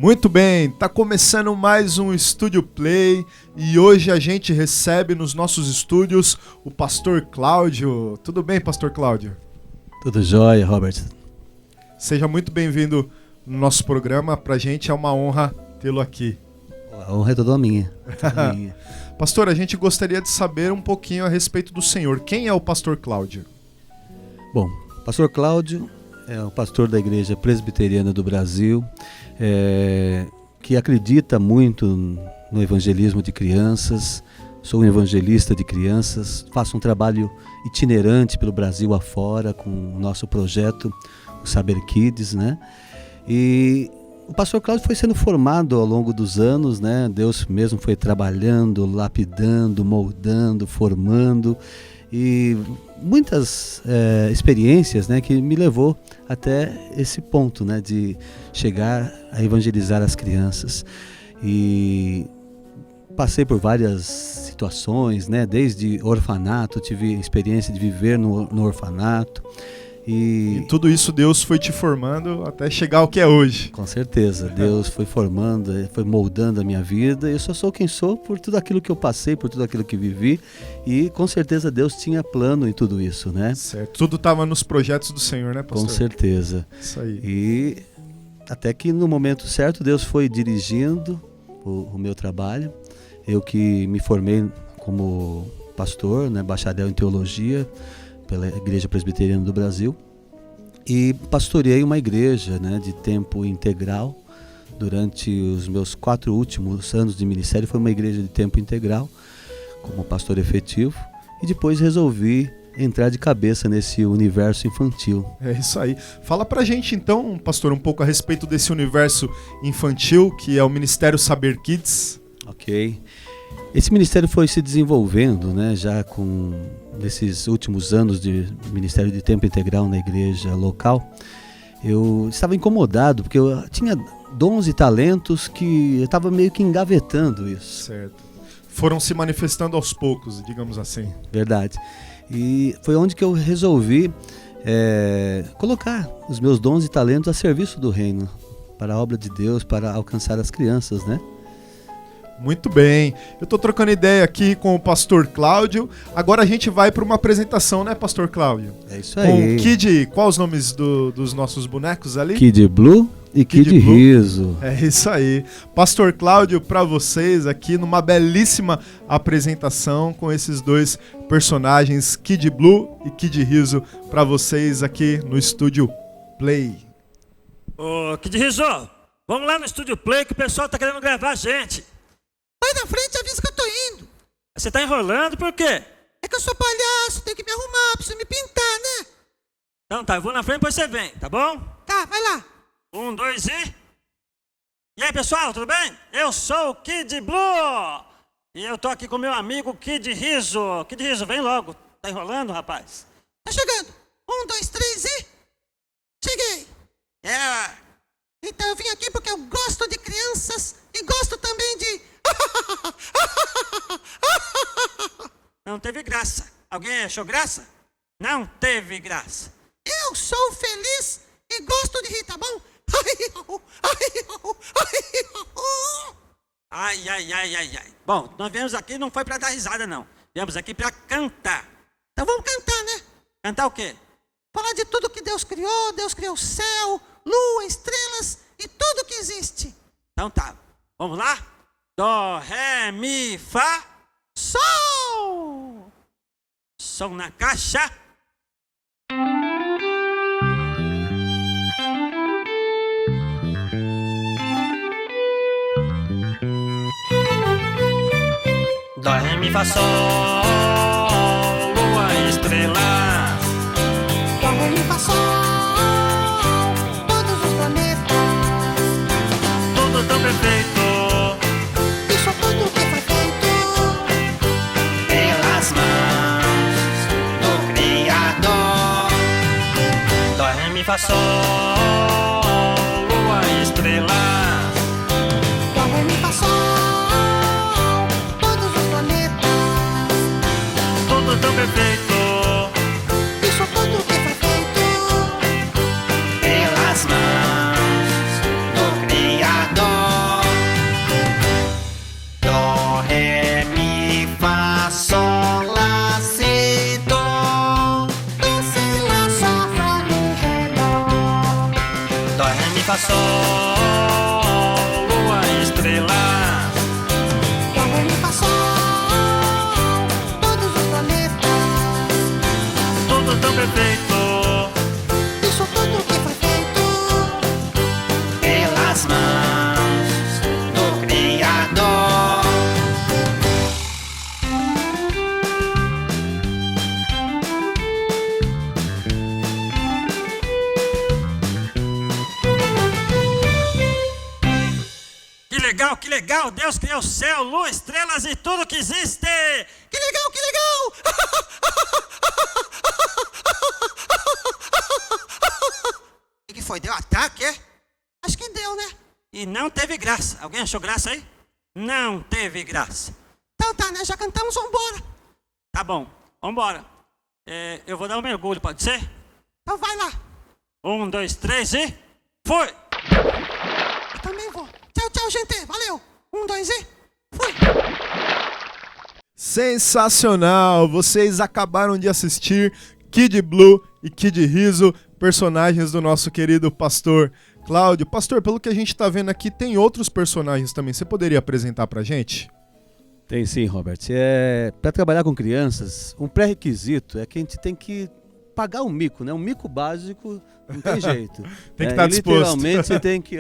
Muito bem, tá começando mais um Estúdio Play e hoje a gente recebe nos nossos estúdios o Pastor Cláudio. Tudo bem, Pastor Cláudio? Tudo jóia, Robert. Seja muito bem-vindo no nosso programa, pra gente é uma honra tê-lo aqui. A honra é toda minha. Pastor, a gente gostaria de saber um pouquinho a respeito do Senhor. Quem é o Pastor Cláudio? Bom, Pastor Cláudio é o pastor da Igreja Presbiteriana do Brasil, que acredita muito no evangelismo de crianças. Sou um evangelista de crianças, faço um trabalho itinerante pelo Brasil afora com o nosso projeto, o Saber Kids, né? E o pastor Cláudio foi sendo formado ao longo dos anos, né? Deus mesmo foi trabalhando, lapidando, moldando, formando, e muitas experiências, né, que me levou até esse ponto, né, de chegar a evangelizar as crianças. E passei por várias situações, né, desde orfanato, tive experiência de viver no orfanato. E tudo isso Deus foi te formando até chegar ao que é hoje. Com certeza, Deus foi formando, foi moldando a minha vida. Eu só sou quem sou por tudo aquilo que eu passei, por tudo aquilo que vivi. E com certeza Deus tinha plano em tudo isso, né? Certo, tudo estava nos projetos do Senhor, né, pastor? Com certeza. Isso aí. E até que no momento certo Deus foi dirigindo o meu trabalho. Eu que me formei como pastor, né, bacharel em teologia, pela Igreja Presbiteriana do Brasil, e pastoreei uma igreja, né, de tempo integral durante os meus 4 últimos anos de ministério. Foi uma igreja de tempo integral como pastor efetivo, e depois resolvi entrar de cabeça nesse universo infantil. É isso aí. Fala pra gente então, pastor, um pouco a respeito desse universo infantil que é o Ministério Saber Kids. Ok. Esse ministério foi se desenvolvendo, né, já com nesses últimos anos de ministério de tempo integral na igreja local. Eu estava incomodado porque eu tinha dons e talentos que eu estava meio que engavetando isso. Certo. Foram se manifestando aos poucos, digamos assim. Verdade. E foi onde que eu resolvi colocar os meus dons e talentos a serviço do reino, para a obra de Deus, para alcançar as crianças, né? Muito bem, eu tô trocando ideia aqui com o Pastor Cláudio. Agora a gente vai para uma apresentação, né, Pastor Cláudio? É isso aí. Com Kid, qual os nomes dos nossos bonecos ali? Kid Blue e Kid Riso. É isso aí. Pastor Cláudio, para vocês aqui numa belíssima apresentação com esses dois personagens, Kid Blue e Kid Riso, para vocês aqui no Estúdio Play. Ô, Kid Riso, vamos lá no Estúdio Play que o pessoal tá querendo gravar a gente. Vai na frente e avisa que eu tô indo. Você tá enrolando por quê? É que eu sou palhaço, tenho que me arrumar, preciso me pintar, né? Então tá, eu vou na frente, depois você vem, tá bom? Tá, vai lá. 1, 2 e... E aí, pessoal, tudo bem? Eu sou o Kid Blue. E eu tô aqui com meu amigo Kid Riso. Kid Riso, vem logo. Tá enrolando, rapaz? Tá chegando. 1, 2, 3 e... Cheguei. Então eu vim aqui porque eu gosto de crianças e gosto também de... Não teve graça. Alguém achou graça? Não teve graça. Eu sou feliz e gosto de rir, tá bom? Ai. Bom, nós viemos aqui não foi pra dar risada, não. Viemos aqui pra cantar. Então vamos cantar, né? Cantar o quê? Falar de tudo que Deus criou. Deus criou o céu, lua, estrelas e tudo que existe. Então tá, vamos lá? Dó, ré, mi, fá, Sol! som na caixa. Dó, ré, mi, fá, sol, lua, estrelas. Dó, ré, mi, fá, sol, todos os planetas. Tudo tão perfeito. Isso tudo que foi feito Pelas mãos do Criador. Dó, ré, mi, fá, sol, lua, estrelas. Dó, ré, mi, fá, sol, todos os planetas. Tudo tão perfeito. Isso tudo que foi feito Pelas mãos do Criador. Fá, Sol, Lua e estrelas. Dó, Mi, Fá, Sol, todos os planetas. Tudo tão perfeito Isso tudo que foi feito pelas mãos do Criador. Que legal! Deus criou o céu, lua, estrelas e tudo que existe! Que legal, que legal! O que foi? Deu ataque, é? Acho que deu, né? E não teve graça. Alguém achou graça aí? Não teve graça. Então tá, né? Já cantamos, vambora. Tá bom, vambora. Eu vou dar um mergulho, pode ser? Então vai lá. 1, 2, 3 e... Foi! Eu também vou. Tchau, tchau, gente. Valeu. 1, 2 e... Fui. Sensacional! Vocês acabaram de assistir Kid Blue e Kid Riso, personagens do nosso querido pastor Cláudio. Pastor, pelo que a gente tá vendo aqui, tem outros personagens também. Você poderia apresentar pra gente? Tem sim, Robert. Para trabalhar com crianças, um pré-requisito é que a gente tem que pagar um mico, né? Um mico básico, não tem jeito. Tem que estar disposto. Literalmente você tem que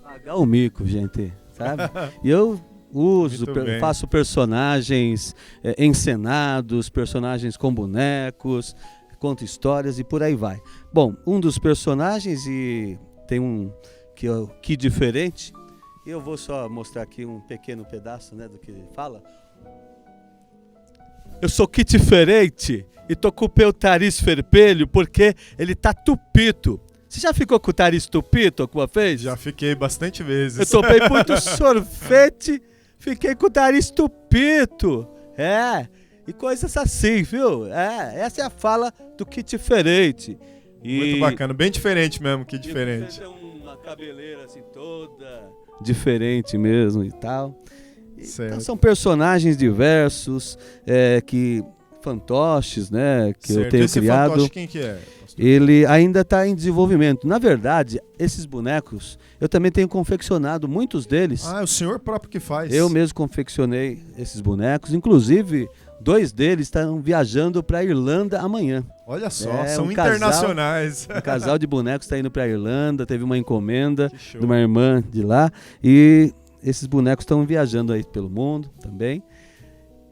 pagar o mico, gente, sabe? E eu faço personagens encenados, personagens com bonecos, conto histórias e por aí vai. Bom, um dos personagens, e tem um que é o Que Diferente, eu vou só mostrar aqui um pequeno pedaço, né, do que ele fala. Eu sou Que Diferente e tô com o meu nariz vermelho porque ele tá tupido. Você já ficou com o nariz tupido alguma vez? Já fiquei bastante vezes. Eu tomei muito sorvete, fiquei com o nariz tupido. E coisas assim, viu? Essa é a fala do Que Diferente. Muito bacana, bem diferente mesmo, Que Diferente. Tem uma cabeleira assim toda diferente mesmo e tal. Então são personagens diversos, fantoches, né, que eu tenho criado. Fantoche, quem que é? Ele ainda está em desenvolvimento. Na verdade, esses bonecos, eu também tenho confeccionado muitos deles. Ah, é o senhor próprio que faz. Eu mesmo confeccionei esses bonecos. Inclusive, 2 deles estão viajando para a Irlanda amanhã. Olha só, são internacionais. Um casal de bonecos está indo para a Irlanda. Teve uma encomenda de uma irmã de lá. E esses bonecos estão viajando aí pelo mundo também.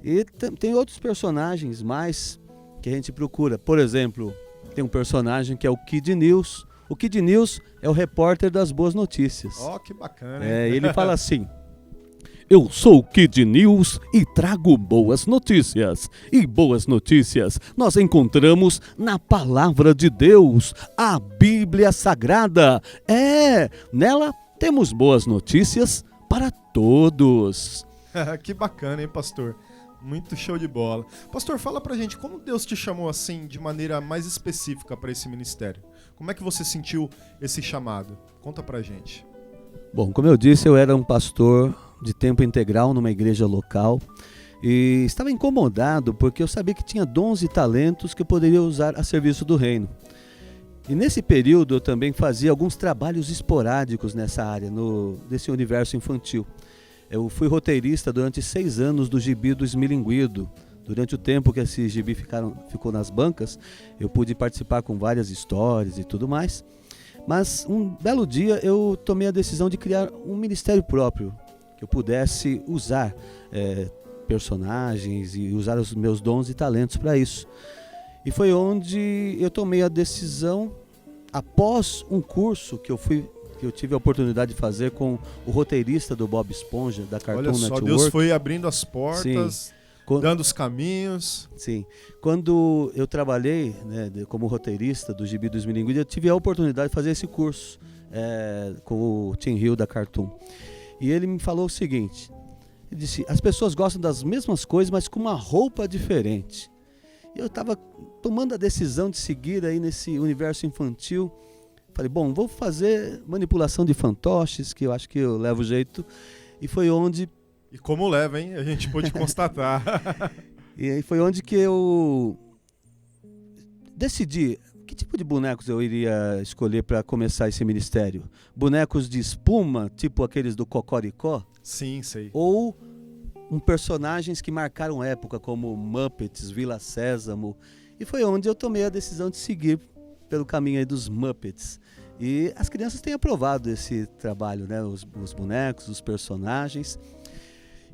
E tem outros personagens mais que a gente procura. Por exemplo, tem um personagem que é o Kid News. O Kid News é o repórter das boas notícias. Que bacana, hein? Ele fala assim: eu sou o Kid News e trago boas notícias. E boas notícias nós encontramos na Palavra de Deus, a Bíblia Sagrada. Nela temos boas notícias para todos. Que bacana, hein, pastor? Muito show de bola. Pastor, fala pra gente, como Deus te chamou assim, de maneira mais específica para esse ministério? Como é que você sentiu esse chamado? Conta pra gente. Bom, como eu disse, eu era um pastor de tempo integral numa igreja local e estava incomodado porque eu sabia que tinha dons e talentos que eu poderia usar a serviço do reino. E nesse período eu também fazia alguns trabalhos esporádicos nessa área, desse universo infantil. Eu fui roteirista durante 6 anos do Gibi do Esmilinguido. Durante o tempo que esse gibi ficou nas bancas, eu pude participar com várias histórias e tudo mais. Mas um belo dia eu tomei a decisão de criar um ministério próprio, que eu pudesse usar personagens e usar os meus dons e talentos para isso. E foi onde eu tomei a decisão, após um curso que eu tive a oportunidade de fazer com o roteirista do Bob Esponja, da Cartoon Network. Olha só, Network. Deus foi abrindo as portas, dando os caminhos. Sim. Quando eu trabalhei, né, como roteirista do Gibi do Esmilinguido, eu tive a oportunidade de fazer esse curso com o Tim Hill da Cartoon. E ele me falou o seguinte, ele disse: as pessoas gostam das mesmas coisas, mas com uma roupa diferente. E eu estava tomando a decisão de seguir aí nesse universo infantil. Falei, bom, vou fazer manipulação de fantoches, que eu acho que eu levo jeito. E foi onde... E como leva, hein? A gente pôde constatar. E aí foi onde que eu decidi que tipo de bonecos eu iria escolher para começar esse ministério? Bonecos de espuma, tipo aqueles do Cocoricó? Sim, sei. Ou personagens que marcaram época, como Muppets, Vila Sésamo? E foi onde eu tomei a decisão de seguir pelo caminho aí dos Muppets. E as crianças têm aprovado esse trabalho, né? Os bonecos, os personagens.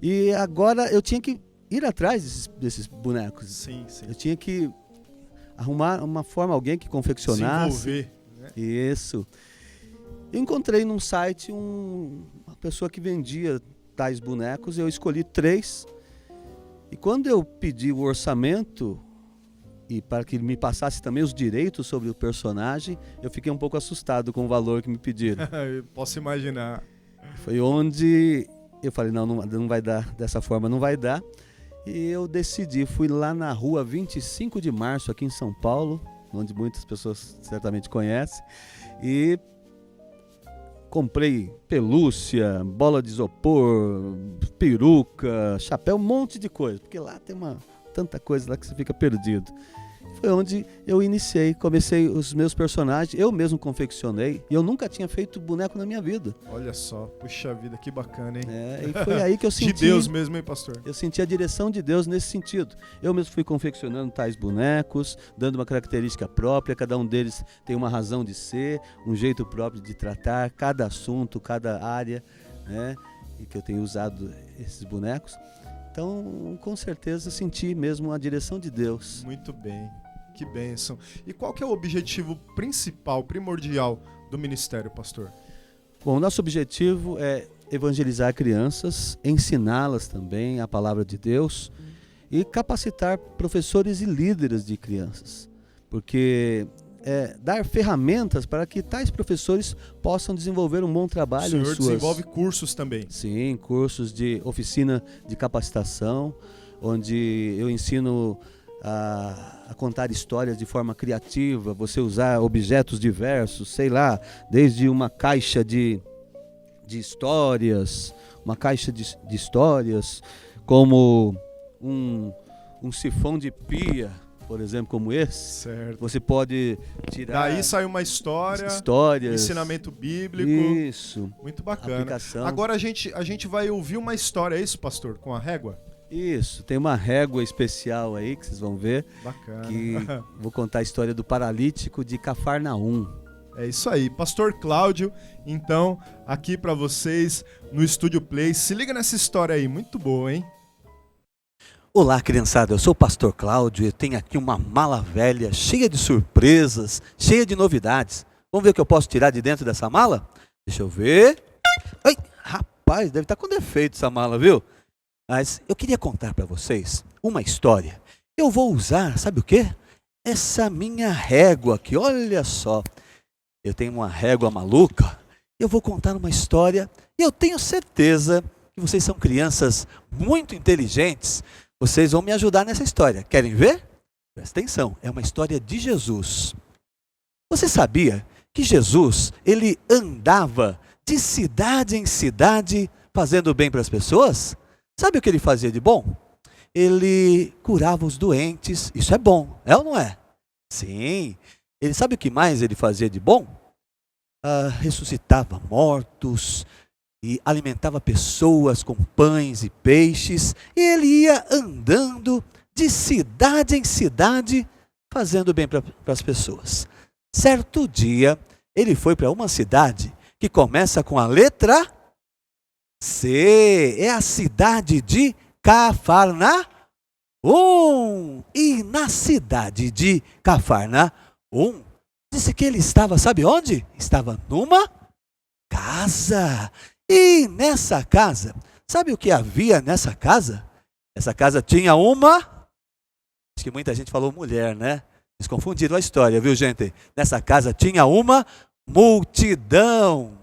E agora eu tinha que ir atrás desses bonecos. Sim, sim. Eu tinha que arrumar uma forma, alguém que confeccionasse. Desenvolver, né? Isso. Eu encontrei num site uma pessoa que vendia tais bonecos. Eu escolhi 3. E quando eu pedi o orçamento, e para que ele me passasse também os direitos sobre o personagem, eu fiquei um pouco assustado com o valor que me pediram. Eu posso imaginar. Foi onde eu falei, não vai dar, dessa forma não vai dar. E eu decidi, fui lá na rua 25 de março, aqui em São Paulo, onde muitas pessoas certamente conhecem, e comprei pelúcia, bola de isopor, peruca, chapéu, um monte de coisa, porque lá tem tanta coisa lá que você fica perdido. Foi onde eu comecei os meus personagens, eu mesmo confeccionei, e eu nunca tinha feito boneco na minha vida. Olha só, puxa vida, que bacana, hein? E foi aí que eu senti... De Deus mesmo, hein, pastor? Eu senti a direção de Deus nesse sentido. Eu mesmo fui confeccionando tais bonecos, dando uma característica própria, cada um deles tem uma razão de ser, um jeito próprio de tratar, cada assunto, cada área, né? E que eu tenho usado esses bonecos. Então, com certeza, senti mesmo a direção de Deus. Muito bem, que bênção. E qual que é o objetivo principal, primordial do ministério, pastor? Bom, nosso objetivo é evangelizar crianças, ensiná-las também a palavra de Deus e capacitar professores e líderes de crianças, porque dar ferramentas para que tais professores possam desenvolver um bom trabalho. O senhor desenvolve cursos também? Sim, cursos de oficina de capacitação, onde eu ensino a contar histórias de forma criativa, você usar objetos diversos, sei lá, desde uma caixa de histórias, como um sifão de pia, por exemplo, como esse. Certo. Você pode tirar... Daí sai uma histórias, ensinamento bíblico. Isso. Muito bacana. Aplicação. Agora a gente vai ouvir uma história, é isso, pastor? Com a régua? Isso, tem uma régua especial aí que vocês vão ver. Bacana. Que vou contar a história do paralítico de Cafarnaum. É isso aí, pastor Cláudio, então, aqui pra vocês no Estúdio Play. Se liga nessa história aí, muito boa, hein? Olá, criançada, eu sou o pastor Cláudio e tenho aqui uma mala velha, cheia de surpresas, cheia de novidades. Vamos ver o que eu posso tirar de dentro dessa mala? Deixa eu ver. Ai, rapaz, deve estar com defeito essa mala, viu? Mas eu queria contar para vocês uma história. Eu vou usar, sabe o quê? Essa minha régua aqui, olha só. Eu tenho uma régua maluca. Eu vou contar uma história e eu tenho certeza que vocês são crianças muito inteligentes. Vocês vão me ajudar nessa história. Querem ver? Presta atenção, é uma história de Jesus. Você sabia que Jesus, ele andava de cidade em cidade fazendo bem para as pessoas? Sabe o que ele fazia de bom? Ele curava os doentes. Isso é bom, é ou não é? Sim. Ele sabe o que mais ele fazia de bom? Ressuscitava mortos e alimentava pessoas com pães e peixes. E ele ia andando de cidade em cidade fazendo bem para as pessoas. Certo dia, ele foi para uma cidade que começa com a letra C. É a cidade de Cafarnaum. E na cidade de Cafarnaum, disse que ele estava, sabe onde? Estava numa casa. E nessa casa, sabe o que havia nessa casa? Essa casa tinha uma... Acho que muita gente falou mulher, né? Eles confundiram a história, viu, gente? Nessa casa tinha uma multidão.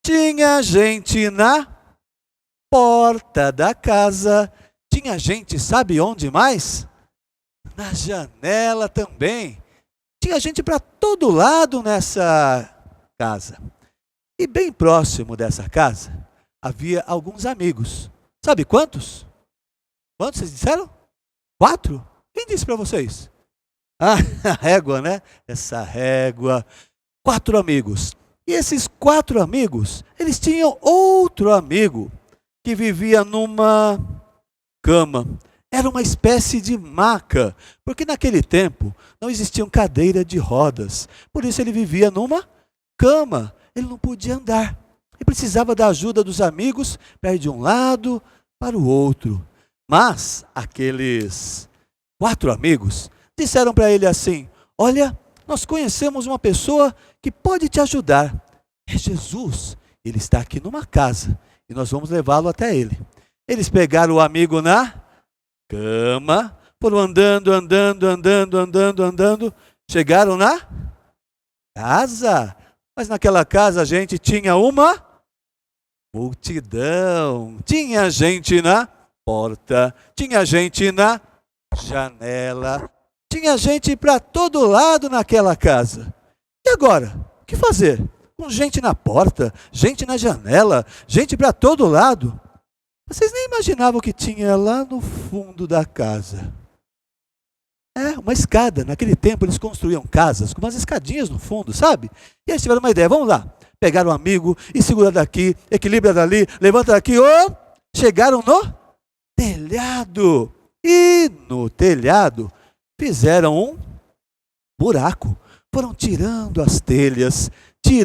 Tinha gente na porta da casa. Tinha gente, sabe onde mais? Na janela também. Tinha gente para todo lado nessa casa. E bem próximo dessa casa, havia alguns amigos. Sabe quantos? Quantos vocês disseram? 4? Quem disse para vocês? a régua, né? Essa régua. 4 amigos. E esses 4 amigos, eles tinham outro amigo que vivia numa cama. Era uma espécie de maca, porque naquele tempo não existiam cadeira de rodas. Por isso ele vivia numa cama. Ele não podia andar. Ele precisava da ajuda dos amigos para ir de um lado para o outro. Mas aqueles 4 amigos disseram para ele assim: olha, nós conhecemos uma pessoa que pode te ajudar. É Jesus. Ele está aqui numa casa e nós vamos levá-lo até ele. Eles pegaram o amigo na cama, foram andando, chegaram na casa. Mas naquela casa, gente, tinha uma multidão. Tinha gente na porta, tinha gente na janela, tinha gente para todo lado naquela casa. E agora, o que fazer? Com gente na porta, gente na janela, gente para todo lado. Vocês nem imaginavam o que tinha lá no fundo da casa. Uma escada. Naquele tempo eles construíam casas com umas escadinhas no fundo, sabe? E eles tiveram uma ideia: vamos lá. Pegaram um amigo e segura daqui, equilibra dali, levanta daqui. Chegaram no telhado. E no telhado fizeram um buraco. Foram tirando as telhas. Se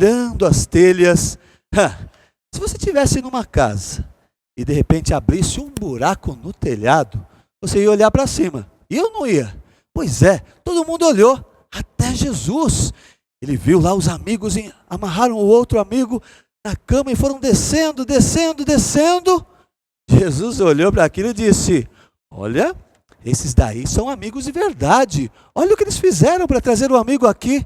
você estivesse numa casa e de repente abrisse um buraco no telhado, você ia olhar para cima. E eu não ia. Pois é, todo mundo olhou, até Jesus. Ele viu lá os amigos, amarraram o outro amigo na cama e foram descendo. Jesus olhou para aquilo e disse: olha, esses daí são amigos de verdade. Olha o que eles fizeram para trazer o amigo aqui.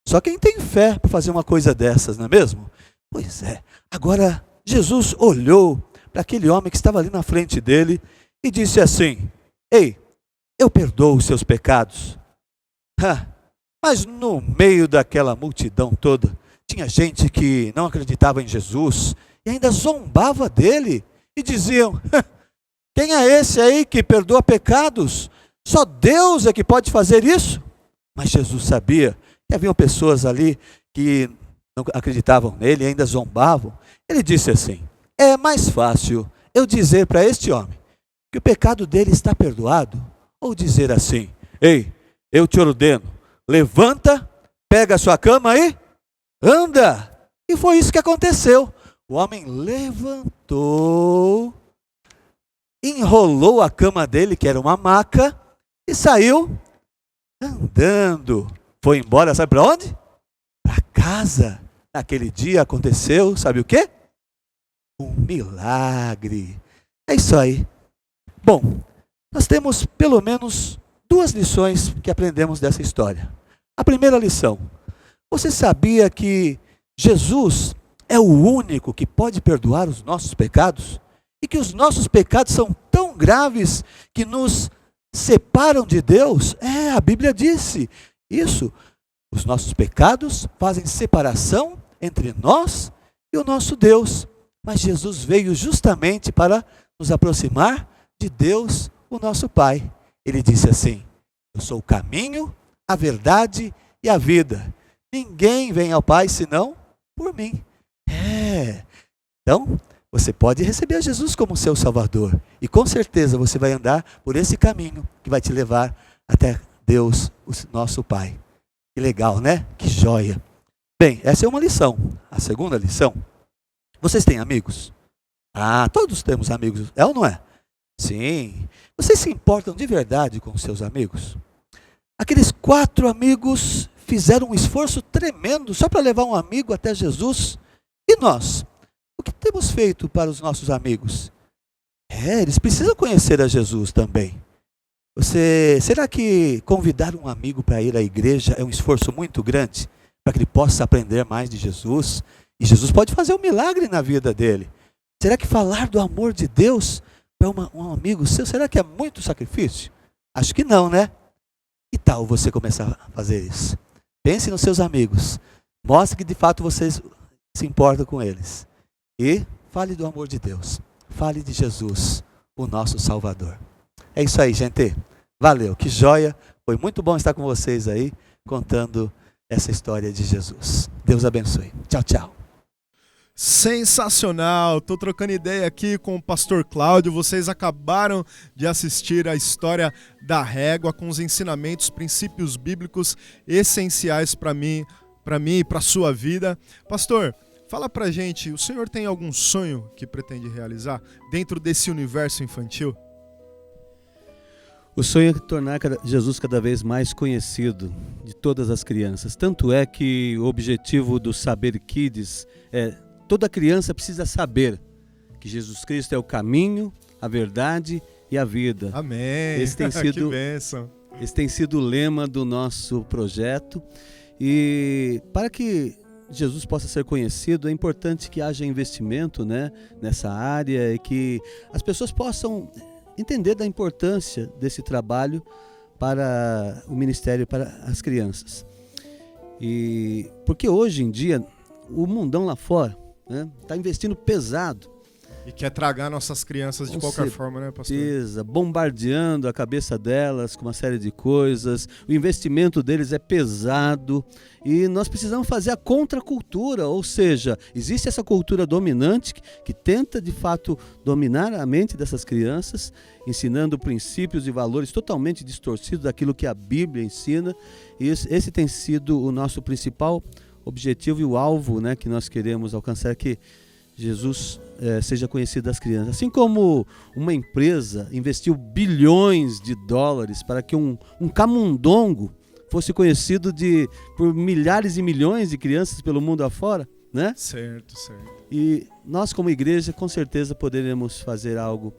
Só quem tem fé para fazer uma coisa dessas, não é mesmo? Pois é. Agora, Jesus olhou para aquele homem que estava ali na frente dele e disse assim: ei, eu perdoo os seus pecados. Mas no meio daquela multidão toda, tinha gente que não acreditava em Jesus e ainda zombava dele e diziam: quem é esse aí que perdoa pecados? Só Deus é que pode fazer isso. Mas Jesus sabia que haviam pessoas ali que não acreditavam nele e ainda zombavam. Ele disse assim: é mais fácil eu dizer para este homem que o pecado dele está perdoado, ou dizer assim: ei, eu te ordeno, levanta, pega a sua cama e anda. E foi isso que aconteceu. O homem levantou, enrolou a cama dele, que era uma maca, e saiu andando. Foi embora, sabe para onde? Para casa. Naquele dia aconteceu, sabe o quê? Um milagre. É isso aí. Bom, nós temos pelo menos 2 lições que aprendemos dessa história. A primeira lição: você sabia que Jesus é o único que pode perdoar os nossos pecados? E que os nossos pecados são tão graves que nos separam de Deus? A Bíblia disse isso. Os nossos pecados fazem separação entre nós e o nosso Deus. Mas Jesus veio justamente para nos aproximar de Deus, o nosso Pai. Ele disse assim: eu sou o caminho, a verdade e a vida. Ninguém vem ao Pai senão por mim. Então, você pode receber Jesus como seu Salvador. E com certeza você vai andar por esse caminho que vai te levar até Deus, o nosso Pai. Que legal, né? Que joia. Bem, essa é uma lição. A segunda lição: vocês têm amigos? Todos temos amigos, é ou não é? Sim. Vocês se importam de verdade com seus amigos? Aqueles 4 amigos fizeram um esforço tremendo só para levar um amigo até Jesus. E nós? O que temos feito para os nossos amigos? Eles precisam conhecer a Jesus também. Será que convidar um amigo para ir à igreja é um esforço muito grande para que ele possa aprender mais de Jesus? E Jesus pode fazer um milagre na vida dele. Será que falar do amor de Deus para um amigo seu, será que é muito sacrifício? Acho que não, né? Que tal você começar a fazer isso? Pense nos seus amigos. Mostre que de fato vocês se importam com eles. E fale do amor de Deus. Fale de Jesus, o nosso Salvador. É isso aí, gente. Valeu. Que joia Foi muito bom estar com vocês aí, contando essa história de Jesus. Deus abençoe. Tchau, tchau. Sensacional! Tô trocando ideia aqui com o pastor Cláudio. Vocês acabaram de assistir a história da régua com os ensinamentos, princípios bíblicos essenciais para mim e para sua vida. Pastor, fala pra gente, o senhor tem algum sonho que pretende realizar dentro desse universo infantil? O sonho é tornar Jesus cada vez mais conhecido de todas as crianças. Tanto é que o objetivo do Saber Kids é: toda criança precisa saber que Jesus Cristo é o caminho, a verdade e a vida. Amém. Esse tem sido, que bênção. Esse tem sido o lema do nosso projeto. E para que Jesus possa ser conhecido, é importante que haja investimento, né, nessa área e que as pessoas possam entender da importância desse trabalho para o ministério, para as crianças. E porque hoje em dia o mundão lá fora está investindo pesado. E quer tragar nossas crianças de qualquer forma, né, pastor? Bombardeando a cabeça delas com uma série de coisas. O investimento deles é pesado e nós precisamos fazer a contracultura, ou seja, existe essa cultura dominante que tenta de fato dominar a mente dessas crianças, ensinando princípios e valores totalmente distorcidos daquilo que a Bíblia ensina. E esse tem sido o nosso principal objetivo e o alvo, né, que nós queremos alcançar, que Jesus seja conhecido das crianças. Assim como uma empresa investiu bilhões de dólares para que um camundongo fosse conhecido por milhares e milhões de crianças pelo mundo afora, né? Certo. E nós, como igreja, com certeza poderemos fazer algo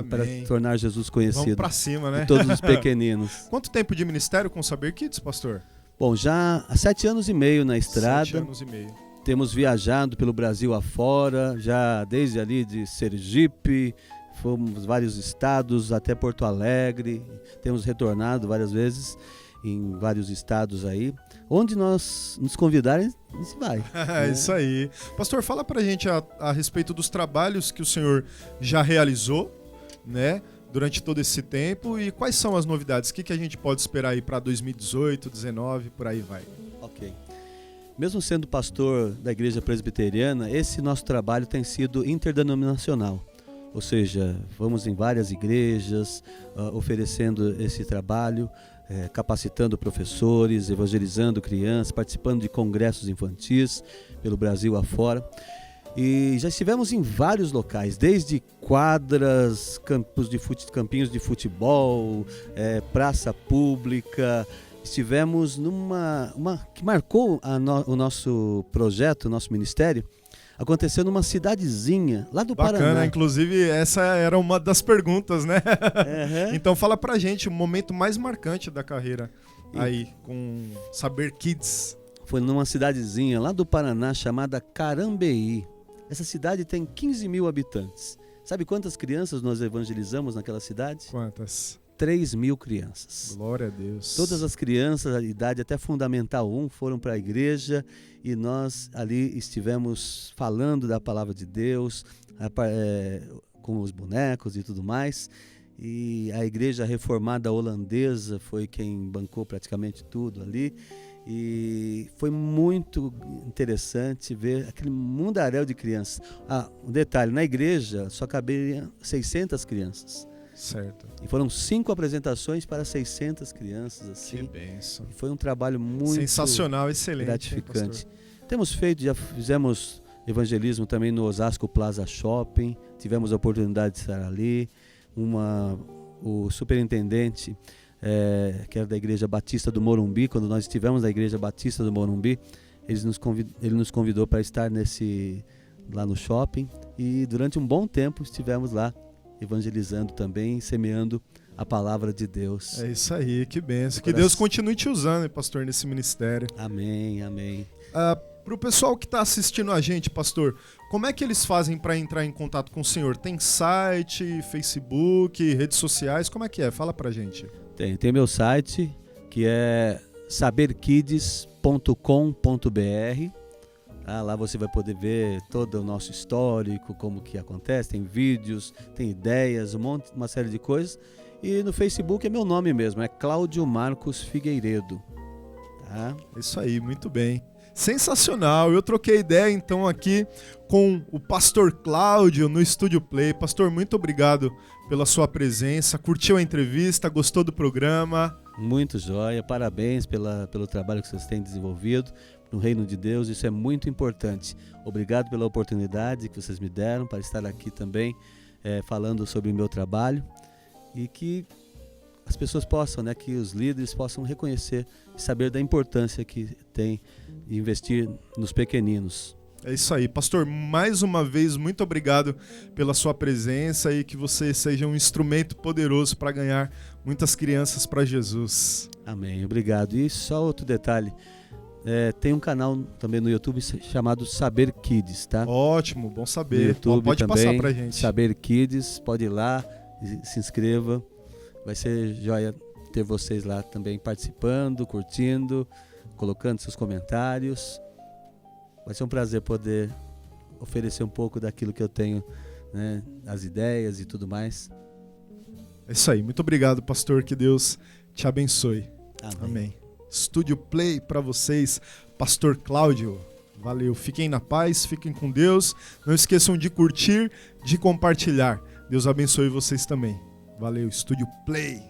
para tornar Jesus conhecido. Vamos para cima, né? De todos os pequeninos. Quanto tempo de ministério com o Saber Kids, pastor? Bom, já há 7 anos e meio na estrada. 7 anos e meio. Temos viajado pelo Brasil afora, já desde ali de Sergipe, fomos vários estados, até Porto Alegre. Temos retornado várias vezes em vários estados aí. Onde nós nos convidarem, a gente vai. É isso aí. Pastor, fala pra gente a respeito dos trabalhos que o senhor já realizou, né, durante todo esse tempo, e quais são as novidades? O que a gente pode esperar aí para 2018, 2019, por aí vai. Ok. Mesmo sendo pastor da igreja presbiteriana, esse nosso trabalho tem sido interdenominacional. Ou seja, vamos em várias igrejas oferecendo esse trabalho, capacitando professores, evangelizando crianças, participando de congressos infantis pelo Brasil afora. E já estivemos em vários locais, desde quadras, campinhos de futebol, praça pública. Estivemos numa que marcou o nosso projeto, o nosso ministério, aconteceu numa cidadezinha lá do Paraná. Bacana, inclusive essa era uma das perguntas, né? Uhum. Então fala pra gente o momento mais marcante da carreira aí com Saber Kids. Foi numa cidadezinha lá do Paraná chamada Carambeí. Essa cidade tem 15 mil habitantes. Sabe quantas crianças nós evangelizamos naquela cidade? Quantas? 3 mil crianças. Glória a Deus. Todas as crianças, a idade até Fundamental 1, foram para a igreja e nós ali estivemos falando da palavra de Deus, com os bonecos e tudo mais. E a igreja reformada holandesa foi quem bancou praticamente tudo ali. E foi muito interessante ver aquele mundaréu de crianças. Um detalhe, na igreja só caberiam 600 crianças. Certo. E foram 5 apresentações para 600 crianças, assim. Que bênção. E foi um trabalho muito sensacional, excelente, gratificante. Já fizemos evangelismo também no Osasco Plaza Shopping. Tivemos a oportunidade de estar ali. O superintendente, que era da Igreja Batista do Morumbi, quando nós estivemos na Igreja Batista do Morumbi, ele nos convidou para estar lá no shopping. E durante um bom tempo estivemos lá evangelizando também, semeando a palavra de Deus. É isso aí, que bênção. Que Deus continue te usando, hein, pastor, nesse ministério. Amém, amém. Para o pessoal que está assistindo a gente, pastor, como é que eles fazem para entrar em contato com o senhor? Tem site, Facebook, redes sociais? Como é que é? Fala pra gente. Tem meu site, que é saberkids.com.br. Lá você vai poder ver todo o nosso histórico, como que acontece, tem vídeos, tem ideias, uma série de coisas. E no Facebook é meu nome mesmo, é Cláudio Marcos Figueiredo. Tá? Isso aí, muito bem. Sensacional. Eu troquei ideia então aqui com o Pastor Cláudio no Estúdio Play. Pastor, muito obrigado pela sua presença. Curtiu a entrevista? Gostou do programa? Muito joia. Parabéns pelo trabalho que vocês têm desenvolvido no Reino de Deus. Isso é muito importante. Obrigado pela oportunidade que vocês me deram para estar aqui também falando sobre o meu trabalho e que as pessoas possam, né, que os líderes possam reconhecer e saber da importância que tem investir nos pequeninos. É isso aí. Pastor, mais uma vez, muito obrigado pela sua presença e que você seja um instrumento poderoso para ganhar muitas crianças para Jesus. Amém. Obrigado. E só outro detalhe, tem um canal também no YouTube chamado Saber Kids, tá? Ótimo, bom No saber. YouTube Pode também, passar pra gente. Saber Kids, pode ir lá, se inscreva. Vai ser joia ter vocês lá também participando, curtindo, colocando seus comentários. Vai ser um prazer poder oferecer um pouco daquilo que eu tenho, né, as ideias e tudo mais. É isso aí. Muito obrigado, pastor. Que Deus te abençoe. Amém. Amém. Estúdio Play para vocês, Pastor Cláudio. Valeu. Fiquem na paz, fiquem com Deus. Não esqueçam de curtir, de compartilhar. Deus abençoe vocês também. Valeu, Estúdio Play.